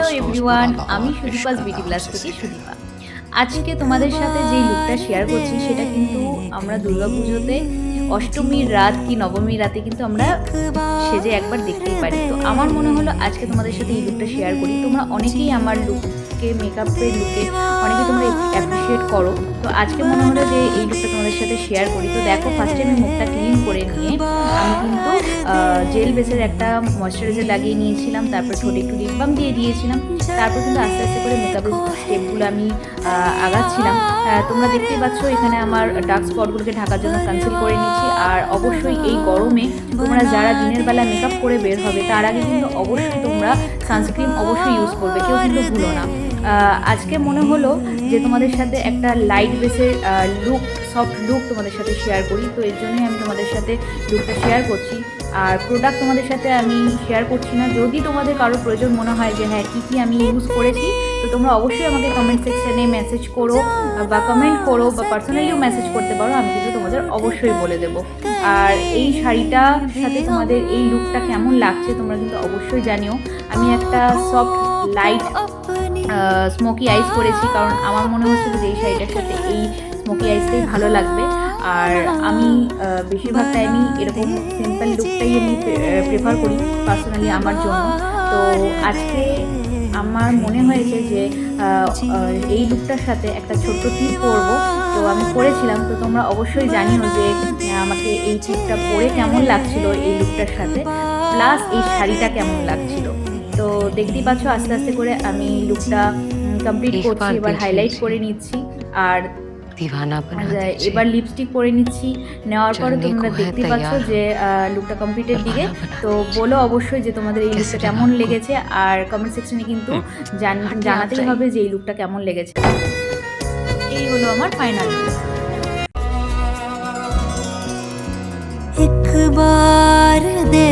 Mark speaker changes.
Speaker 1: Hello everyone, আমি Sudipa's beauty class থেকে সুদীপা। আজকে তোমাদের সাথে যে লুকটা শেয়ার করছি সেটা কিন্তু আমরা দুর্গাপুজোতে অষ্টমীর রাত কি নবমীর রাতে কিন্তু আমরা সেজে একবার দেখতেই পারি। তো আমার মনে হলো আজকে তোমাদের সাথে এই লুকটা শেয়ার করি। তোমরা অনেকেই আমার লুককে, মেকআপের লুকে অনেকেই তোমরা অ্যাপ্রিসিয়েট করো। তো আজকে মনে হলো যে এই লুকটা তোমাদের সাথে শেয়ার করি। তো দেখো, ফার্স্টে আমি মুখটা ক্লিন করে নিয়ে আমি কিন্তু জেল বেসের একটা ময়শ্চারাইজার লাগিয়ে নিয়েছিলাম, তারপর ঠোঁটে একটু লিপ বাম দিয়ে দিয়েছিলাম। তারপর কিন্তু আস্তে আস্তে করে মেকআপের স্টেপগুলো আমি আগাচ্ছিলাম। তোমরা দেখতেই পাচ্ছ এখানে আমার ডার্ক স্পটগুলোকে ঢাকার জন্য কনসিল করে নিচ্ছি। আর অবশ্যই এই গরমে তোমরা যারা দিনের বেলা মেকআপ করে বের হবে তার আগে কিন্তু অবশ্যই তোমরা সানস্ক্রিন অবশ্যই ইউজ করবে, কেউ কিন্তু ভুলো না। আজকে মনে হলো যে তোমাদের সাথে একটা লাইট বেসের লুক, সফট লুক তোমাদের সাথে শেয়ার করি। তো এর জন্যই আমি তোমাদের সাথে লুকটা শেয়ার করছি। আর প্রোডাক্ট তোমাদের সাথে আমি শেয়ার করছি না। যদি তোমাদের কারোর প্রয়োজন মনে হয় যে হ্যাঁ কী কী আমি ইউজ করেছি, তো তোমরা অবশ্যই আমাকে কমেন্ট সেকশানে মেসেজ করো বা কমেন্ট করো বা পার্সোনালিও মেসেজ করতে পারো, আমি কিন্তু তোমাদের অবশ্যই বলে দেবো। আর এই শাড়িটার সাথে তোমাদের এই লুকটা কেমন লাগছে তোমরা কিন্তু অবশ্যই জানিও। আমি একটা সফট লাইট স্মোকি আইস করেছি, কারণ আমার মনে হচ্ছিল যে এই শাড়িটার সাথে এই স্মোকি আইসটাই ভালো লাগবে। আর আমি বেশিরভাগ টাইমই এরকম সিম্পল লুকটাই আমি প্রেফার করি পার্সোনালি আমার জন্য। তো আজকে আমার মনে হয়েছে যে এই লুকটার সাথে একটা ছোট্ট টিপ পরবো, তো আমি পরেছিলাম। তো তোমরা অবশ্যই জানিও যে আমাকে এই টিপটা পরে কেমন লাগছিল এই লুকটার সাথে, প্লাস এই শাড়িটা কেমন লাগছিল। তো দেখতেই পাচ্ছ আস্তে আস্তে করে আমি লুকটা কমপ্লিট করছি। এবার হাইলাইট করে নিচ্ছি আর এবার লিপস্টিক পরে নিচ্ছি। নেওয়ার পরে তোমরা দেখতে পাচ্ছ যে লুকটা কমপ্লিটের দিকে। তো বলো অবশ্যই যে তোমাদের এই লুকটা কেমন লেগেছে, আর কমেন্ট সেকশনে কিন্তু জানাতেই হবে যে এই লুকটা কেমন লেগেছে। এই হলো আমার ফাইনাল লুক।
Speaker 2: एक बार दे